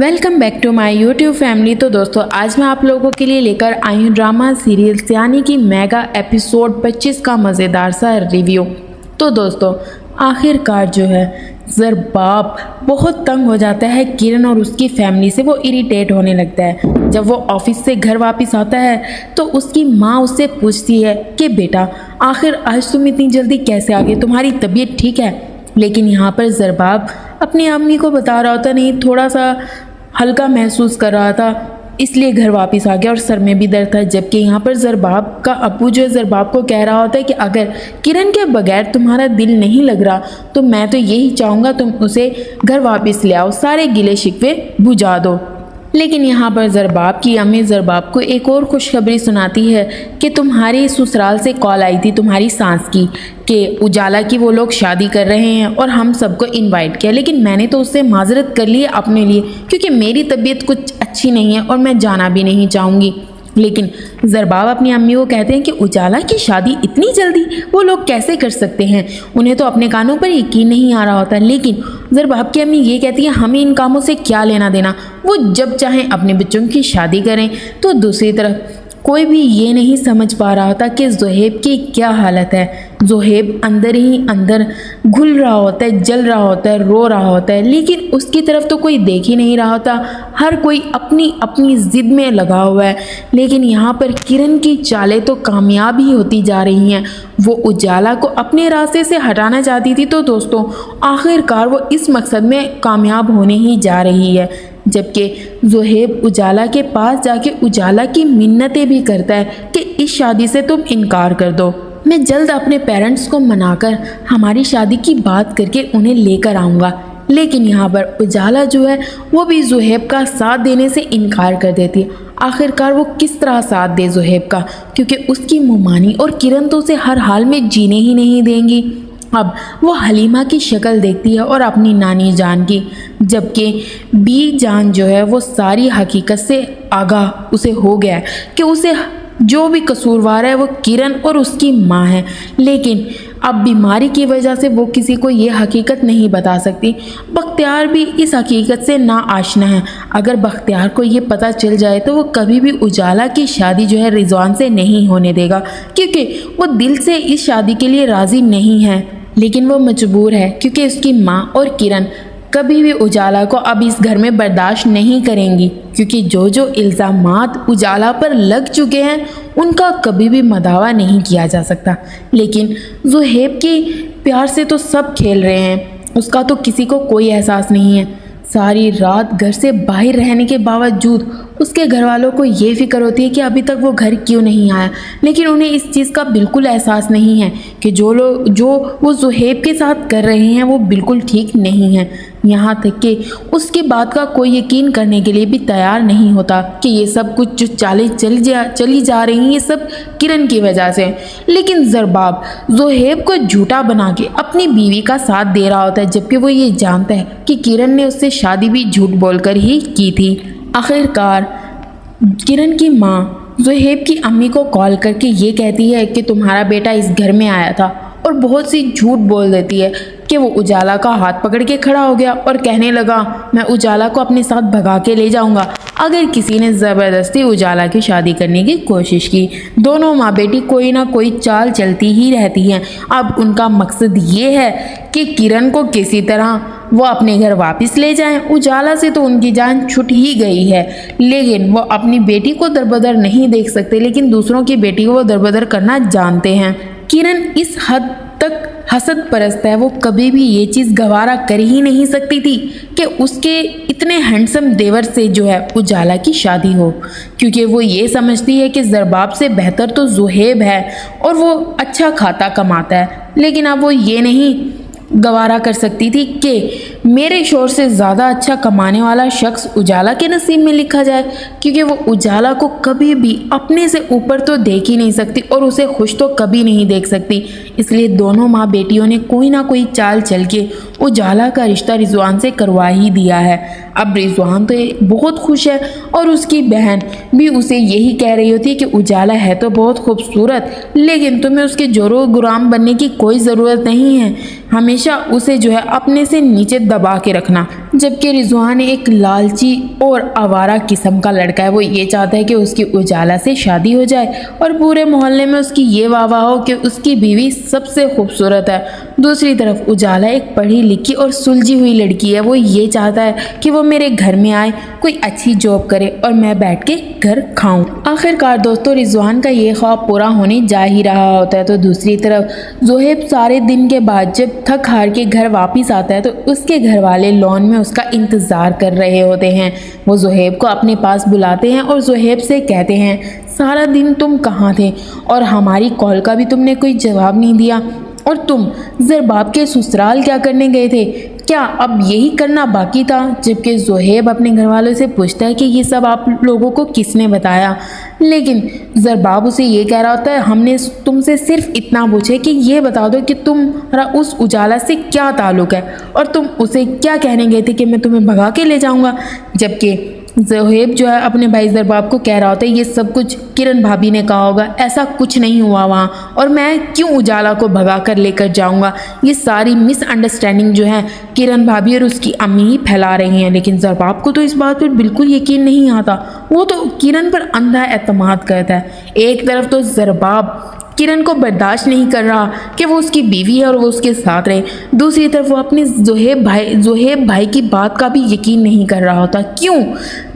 Welcome back to my YouTube family. तो दोस्तों आज मैं आप लोगों के लिए लेकर आई हूँ ड्रामा सीरियल यानी कि मेगा एपिसोड 25 का मज़ेदार सा रिव्यू। तो दोस्तों आखिरकार जो है ज़रबाब बहुत तंग हो जाता है किरण और उसकी फैमिली से। वो इरिटेट होने लगता है। जब वो ऑफिस से घर वापस आता है तो उसकी माँ उससे पूछती है कि बेटा आखिर आज तुम इतनी जल्दी कैसे आ गए, तुम्हारी तबीयत ठीक है? लेकिन यहाँ पर ज़रबाब अपनी अम्मी को बता रहा होता नहीं, थोड़ा सा हल्का महसूस कर रहा था इसलिए घर वापस आ गया और सर में भी दर्द था। जबकि यहाँ पर ज़रबाब का अब्बू जो है ज़रबाब को कह रहा होता है कि अगर किरण के बगैर तुम्हारा दिल नहीं लग रहा तो मैं तो यही चाहूँगा तुम उसे घर वापस ले आओ, सारे गिले शिकवे बुझा दो। लेकिन यहाँ पर ज़रबाब की अम्मी ज़रबाब को एक और खुशखबरी सुनाती है कि तुम्हारे ससुराल से कॉल आई थी तुम्हारी सास की कि उजाला की वो लोग शादी कर रहे हैं और हम सबको इनवाइट किया। लेकिन मैंने तो उससे माजरत कर ली अपने लिए क्योंकि मेरी तबीयत कुछ अच्छी नहीं है और मैं जाना भी नहीं चाहूँगी। लेकिन ज़रबाब अपनी अम्मी को कहते हैं कि उजाला की शादी इतनी जल्दी वो लोग कैसे कर सकते हैं, उन्हें तो अपने कानों पर यकीन नहीं आ रहा होता। लेकिन ज़रबाब की अम्मी ये कहती है हमें इन कामों से क्या लेना देना, वो जब चाहें अपने बच्चों की शादी करें। तो दूसरी तरफ कोई भी ये नहीं समझ पा रहा था कि ज़ुहैब की क्या हालत है। ज़ुहैब अंदर ही अंदर घुल रहा होता है, जल रहा होता है, रो रहा होता है, लेकिन उसकी तरफ तो कोई देख ही नहीं रहा होता। हर कोई अपनी अपनी ज़िद में लगा हुआ है। लेकिन यहाँ पर किरण की चालें तो कामयाब ही होती जा रही हैं। वो उजाला को अपने रास्ते से हटाना चाहती थी तो दोस्तों आखिरकार वो इस मकसद में कामयाब होने ही जा रही है। जबकि ज़ुहैब उजाला के पास जाके उजाला की मिन्नतें भी करता है कि इस शादी से तुम इनकार कर दो, मैं जल्द अपने पेरेंट्स को मनाकर हमारी शादी की बात करके उन्हें लेकर आऊँगा। लेकिन यहाँ पर उजाला जो है वो भी ज़ुहैब का साथ देने से इनकार कर देती है। आखिरकार वो किस तरह साथ दे ज़ुहैब का, क्योंकि उसकी मुमानी और किरण तो उसे हर हाल में जीने ही नहीं देंगी। अब वो हलीमा की शक्ल देखती है और अपनी नानी जान की, जबकि बी जान जो है वो सारी हकीकत से आगाह उसे हो गया है कि उसे जो भी कसूरवार है वो किरण और उसकी माँ है। लेकिन अब बीमारी की वजह से वो किसी को ये हकीकत नहीं बता सकती। बख्तियार भी इस हकीकत से ना आशना है। अगर बख्तियार को ये पता चल जाए तो वो कभी भी उजाला की शादी जो है रिजवान से नहीं होने देगा, क्योंकि वो दिल से इस शादी के लिए राज़ी नहीं है। लेकिन वो मजबूर है क्योंकि उसकी माँ और किरण कभी भी उजाला को अब इस घर में बर्दाश्त नहीं करेंगी, क्योंकि जो जो इल्ज़ामात उजाला पर लग चुके हैं उनका कभी भी मदावा नहीं किया जा सकता। लेकिन ज़ुहैब के प्यार से तो सब खेल रहे हैं, उसका तो किसी को कोई एहसास नहीं है। सारी रात घर से बाहर रहने के बावजूद उसके घर वालों को ये फिक्र होती है कि अभी तक वो घर क्यों नहीं आया। लेकिन उन्हें इस चीज़ का बिल्कुल एहसास नहीं है कि जो वो ज़ुहैब के साथ कर रहे हैं वो बिल्कुल ठीक नहीं है। यहाँ तक कि उसकी बात का कोई यकीन करने के लिए भी तैयार नहीं होता कि ये सब कुछ जो चालें चली जा रही हैं ये सब किरण की वजह से। लेकिन ज़रबाब ज़ुहैब को झूठा बना के अपनी बीवी का साथ दे रहा होता है, जबकि वो ये जानता है कि किरण ने उससे शादी भी झूठ बोलकर ही की थी। आखिरकार किरण की माँ ज़ुहैब की अम्मी को कॉल करके ये कहती है कि तुम्हारा बेटा इस घर में आया था और बहुत सी झूठ बोल देती है कि वो उजाला का हाथ पकड़ के खड़ा हो गया और कहने लगा मैं उजाला को अपने साथ भगा के ले जाऊंगा अगर किसी ने ज़बरदस्ती उजाला की शादी करने की कोशिश की। दोनों माँ बेटी कोई ना कोई चाल चलती ही रहती हैं। अब उनका मकसद ये है कि किरण को किसी तरह वो अपने घर वापस ले जाएं। उजाला से तो उनकी जान छूट ही गई है, लेकिन वो अपनी बेटी को दरबदर नहीं देख सकते, लेकिन दूसरों की बेटी को वो दरबदर करना जानते हैं। किरण इस हद तक हसद परस्त है, वो कभी भी ये चीज़ गवारा कर ही नहीं सकती थी कि उसके इतने हैंडसम देवर से जो है उजाला की शादी हो, क्योंकि वो ये समझती है कि ज़रबाब से बेहतर तो ज़ुहैब है और वो अच्छा खाता कमाता है। लेकिन अब वो ये नहीं गवारा कर सकती थी कि मेरे शोर से ज़्यादा अच्छा कमाने वाला शख्स उजाला के नसीब में लिखा जाए, क्योंकि वो उजाला को कभी भी अपने से ऊपर तो देख ही नहीं सकती और उसे खुश तो कभी नहीं देख सकती। इसलिए दोनों माँ बेटियों ने कोई ना कोई चाल चल के उजाला का रिश्ता रिजवान से करवा ही दिया है। अब रिजवान तो बहुत खुश है और उसकी बहन भी उसे यही कह रही होती है कि उजाला है तो बहुत खूबसूरत, लेकिन तुम्हें उसके जोरों गुलाम बनने की कोई ज़रूरत नहीं है, हमेशा उसे जो है अपने से नीचे दबा के रखना। जबकि रिजवान एक लालची और आवारा किस्म का लड़का है। वो ये चाहता है कि उसकी उजाला से शादी हो जाए और पूरे मोहल्ले में उसकी ये वाह हो कि उसकी बीवी सबसे खूबसूरत है। दूसरी तरफ उजाला एक पढ़ी लिखी और सुलझी हुई लड़की है। वो ये चाहता है कि वो मेरे घर में आए, कोई अच्छी जॉब करे और मैं बैठ के घर खाऊं। आखिरकार दोस्तों रिजवान का ये ख्वाब पूरा होने जा ही रहा होता है। तो दूसरी तरफ ज़ोहैब सारे दिन के बाद जब थक हार के घर वापस आता है तो उसके घर वाले लॉन में उसका इंतज़ार कर रहे होते हैं। वो ज़ोहैब को अपने पास बुलाते हैं और ज़ोहैब से कहते हैं, सारा दिन तुम कहाँ थे और हमारी कॉल का भी तुमने कोई जवाब नहीं दिया, और तुम ज़रबाब के ससुराल क्या करने गए थे? क्या अब यही करना बाकी था? जबकि ज़ोहैब अपने घर वालों से पूछता है कि ये सब आप लोगों को किसने बताया, लेकिन ज़रबाब उसे ये कह रहा होता है, हमने तुमसे सिर्फ इतना पूछे कि ये बता दो कि तुम्हारा उस उजाला से क्या ताल्लुक़ है और तुम उसे क्या कहने गए थे कि मैं तुम्हें भगा के ले जाऊँगा। जबकि ज़ोहैब जो है अपने भाई ज़रबाब को कह रहा होता है, ये सब कुछ किरण भाभी ने कहा होगा, ऐसा कुछ नहीं हुआ वहाँ, और मैं क्यों उजाला को भगा कर लेकर जाऊँगा। ये सारी मिसअंडरस्टैंडिंग जो है किरण भाभी और उसकी अम्मी ही फैला रही हैं। लेकिन ज़रबाब को तो इस बात पर बिल्कुल यकीन नहीं आता। वो तो किरण पर अंधा एतमाद करता है। एक तरफ तो ज़रबाब किरण को बर्दाश्त नहीं कर रहा कि वो उसकी बीवी है और वो उसके साथ रहे, दूसरी तरफ वो अपने ज़ोहैब भाई की बात का भी यकीन नहीं कर रहा होता।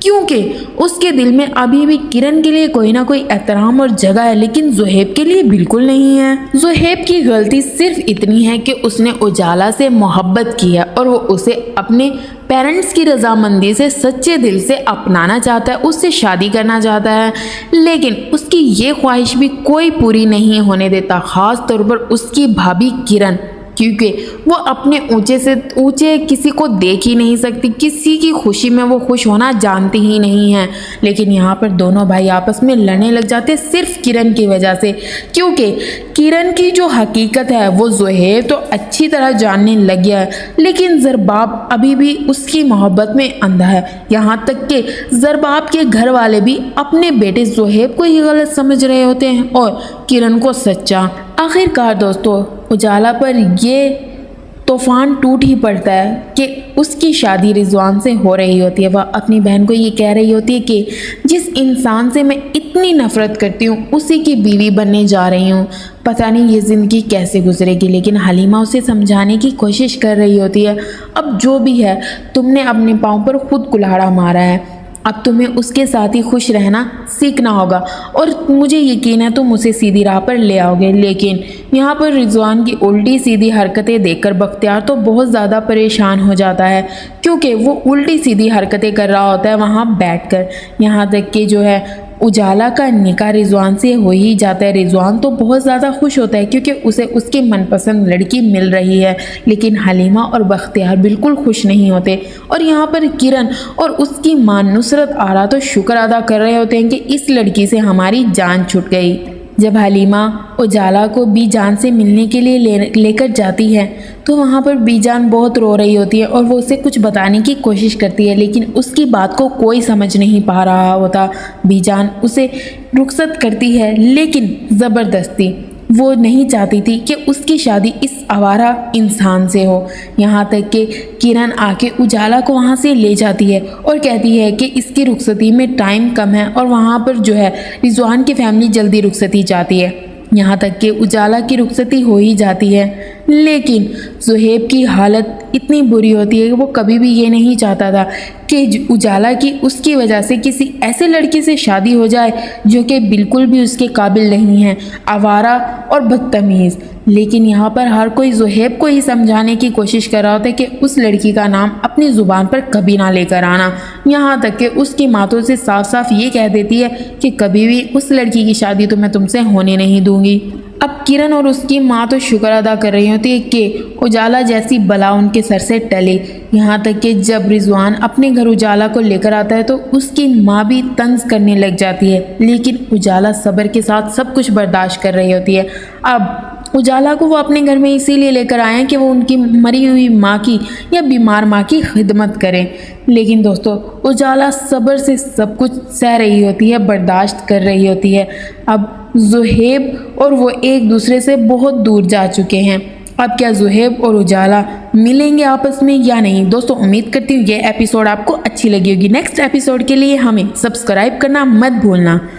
क्योंकि उसके दिल में अभी भी किरण के लिए कोई ना कोई एहतराम और जगह है, लेकिन ज़ोहैब के लिए बिल्कुल नहीं है। ज़ोहैब की गलती सिर्फ इतनी है कि उसने उजाला से मोहब्बत की है और वो उसे अपने पेरेंट्स की रजामंदी से सच्चे दिल से अपनाना चाहता है, उससे शादी करना चाहता है, लेकिन उसकी ये ख्वाहिश भी कोई पूरी नहीं होने देता, ख़ास तौर पर उसकी भाभी किरण, क्योंकि वो अपने ऊंचे से ऊंचे किसी को देख ही नहीं सकती, किसी की खुशी में वो खुश होना जानती ही नहीं है। लेकिन यहाँ पर दोनों भाई आपस में लड़ने लग जाते सिर्फ किरण की वजह से, क्योंकि किरण की जो हकीकत है वो ज़ोहैब तो अच्छी तरह जानने लग गया है, लेकिन ज़रबाब अभी भी उसकी मोहब्बत में अंधा है। यहाँ तक कि ज़रबाब के घर वाले भी अपने बेटे ज़ोहैब को ही गलत समझ रहे होते हैं और किरण को सच्चा। आखिरकार दोस्तों उजाला पर ये तूफान टूट ही पड़ता है कि उसकी शादी रिजवान से हो रही होती है। वह अपनी बहन को ये कह रही होती है कि जिस इंसान से मैं इतनी नफ़रत करती हूँ उसी की बीवी बनने जा रही हूँ, पता नहीं ये ज़िंदगी कैसे गुजरेगी। लेकिन हलीमा उसे समझाने की कोशिश कर रही होती है, अब जो भी है तुमने अपने पाँव पर खुद कुल्हाड़ा मारा है, अब तुम्हें उसके साथ ही खुश रहना सीखना होगा और मुझे यकीन है तुम उसे सीधी राह पर ले आओगे। लेकिन यहाँ पर रिजवान की उल्टी सीधी हरकतें देखकर बख्तियार तो बहुत ज़्यादा परेशान हो जाता है, क्योंकि वो उल्टी सीधी हरकतें कर रहा होता है वहाँ बैठकर। यहाँ तक कि जो है उजाला का निकाह रिजवान से हो ही जाता है। रिजवान तो बहुत ज़्यादा खुश होता है क्योंकि उसे उसकी मनपसंद लड़की मिल रही है, लेकिन हलीमा और बख्तियार बिल्कुल खुश नहीं होते। और यहाँ पर किरण और उसकी मां नुसरत आरा तो शुक्र अदा कर रहे होते हैं कि इस लड़की से हमारी जान छूट गई। जब हलीमा उजाला को बीजान से मिलने के लिए लेकर जाती है तो वहाँ पर बीजान बहुत रो रही होती है और वो उसे कुछ बताने की कोशिश करती है, लेकिन उसकी बात को कोई समझ नहीं पा रहा होता। बीजान उसे रुखसत करती है, लेकिन ज़बरदस्ती। वो नहीं चाहती थी कि उसकी शादी इस आवारा इंसान से हो। यहाँ तक कि किरण आके उजाला को वहाँ से ले जाती है और कहती है कि इसकी रुखसती में टाइम कम है और वहाँ पर जो है रिजवान की फैमिली जल्दी रुखसती चाहती है। यहाँ तक कि उजाला की रुखसती हो ही जाती है, लेकिन ज़ोहैब की हालत इतनी बुरी होती है कि वो कभी भी ये नहीं चाहता था कि उजाला की उसकी वजह से किसी ऐसे लड़के से शादी हो जाए जो कि बिल्कुल भी उसके काबिल नहीं है, आवारा और बदतमीज़। लेकिन यहाँ पर हर कोई ज़ोहैब को ही समझाने की कोशिश कर रहा होता है कि उस लड़की का नाम अपनी ज़ुबान पर कभी ना लेकर आना। यहाँ तक कि उसकी माँ तो उसे साफ साफ ये कह देती है कि कभी भी उस लड़की की शादी तो मैं तुमसे होने नहीं दूंगी। अब किरण और उसकी माँ तो शुक्र अदा कर रही होती है कि उजाला जैसी बला उनके सर से टले। यहाँ तक कि जब रिजवान अपने घर उजाला को लेकर आता है तो उसकी माँ भी तंज करने लग जाती है, लेकिन उजाला सब्र के साथ सब कुछ बर्दाश्त कर रही होती है। अब उजाला को वो अपने घर में इसीलिए लेकर आए हैं कि वो उनकी मरी हुई माँ की या बीमार माँ की खिदमत करें। लेकिन दोस्तों उजाला सब्र से सब कुछ सह रही होती है, बर्दाश्त कर रही होती है। अब ज़ोहैब और वो एक दूसरे से बहुत दूर जा चुके हैं। अब क्या ज़ोहैब और उजाला मिलेंगे आपस में या नहीं। दोस्तों उम्मीद करती हूँ ये एपिसोड आपको अच्छी लगी होगी। नेक्स्ट एपिसोड के लिए हमें सब्सक्राइब करना मत भूलना।